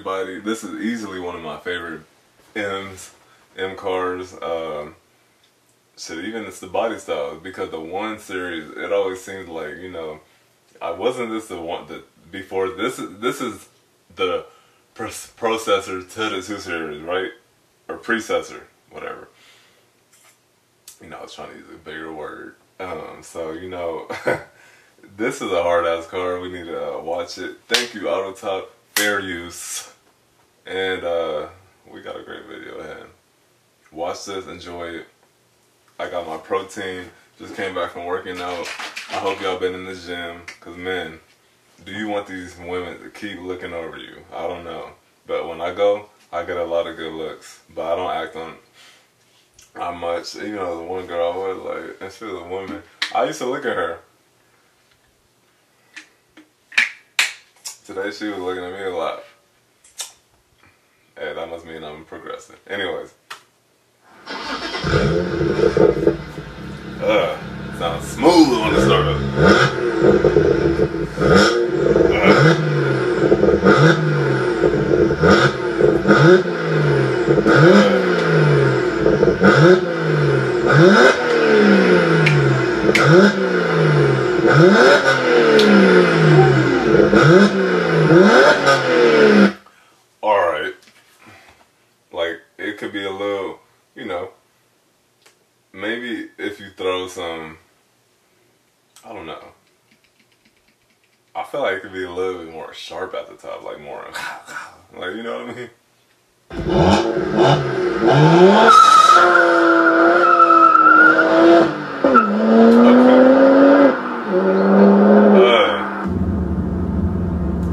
everybody. This is easily one of my favorite M cars. Shit, even it's the body style, because the 1 Series, it always seems like, you know, I wasn't this the one that before. This is the processor to the 2 Series, right? Or precessor, whatever. You know, I was trying to use a bigger word. So, you know, this is a hard-ass car. We need to watch it. Thank you, AutoTop. Fair use. And we got a great video ahead. Watch this. Enjoy it. I got my protein. Just came back from working out. I hope y'all been in the gym. Because, man, do you want these women to keep looking over you? I don't know. But when I go, I get a lot of good looks. But I don't act on not much. You know, the one girl I was like, and she was a woman. I used to look at her. Today she was looking at me a lot. Hey, that must mean I'm progressing. Anyways. Sounds smooth on the start up. Alright. Like, it could be a little, you know, maybe if you throw some, I don't know. I feel like it could be a little bit more sharp at the top, like more, like, you know what I mean?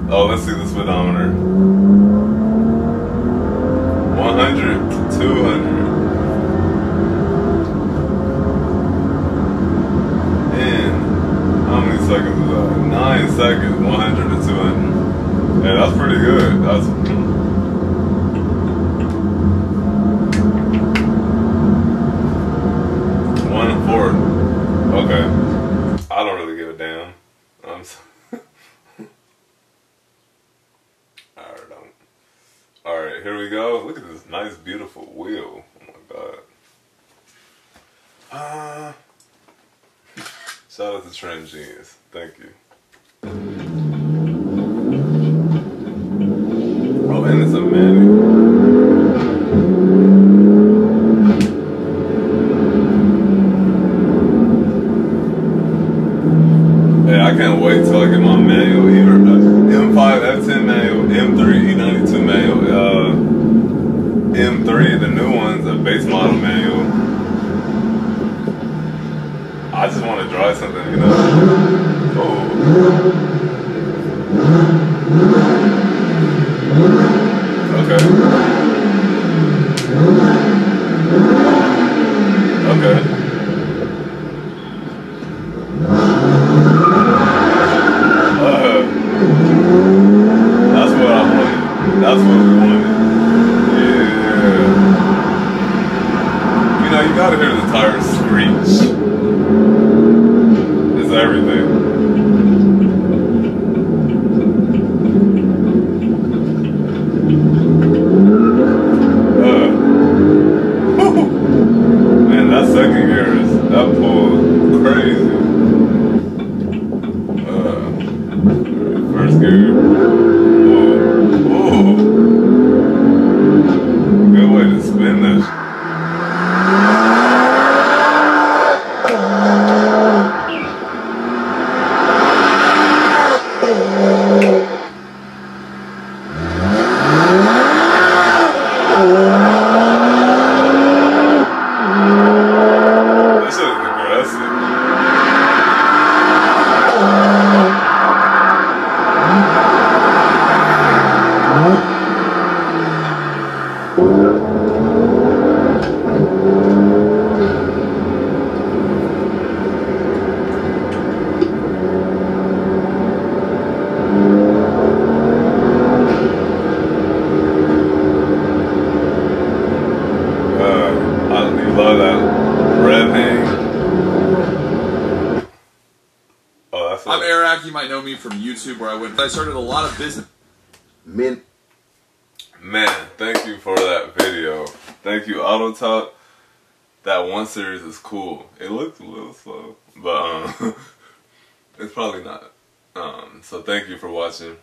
Oh, let's see the speedometer. 100 to 200. And how many seconds is that? 9 seconds. 100 to 200. Yeah, that's pretty good. That's 140. Okay. I don't really give a damn. I'm sorry. Alright, here we go. Look at this nice, beautiful wheel. Oh my god. Shout out to Trend Genius. Thank you. Oh, and it's a manual. Hey, I can't wait till I get my manual. Either M5, F10 manual, M3, E92 manual, M3, the new ones, a base model manual. I just want to drive something, you know. Oh. Okay. Okay. That's what I wanted. That's what we wanted. Yeah. You know, you gotta hear the tires screech. It's everything. Man, that second gear is, that pull is crazy. First gear. Oh. Good way to spin that shit. This shit is aggressive. You love that red thing. Oh, that's I'm Eric. You might know me from YouTube, where I started a lot of business. man, thank you for that video. Thank you, Auto Talk. That one series is cool. It looks a little slow, but it's probably not. So thank you for watching.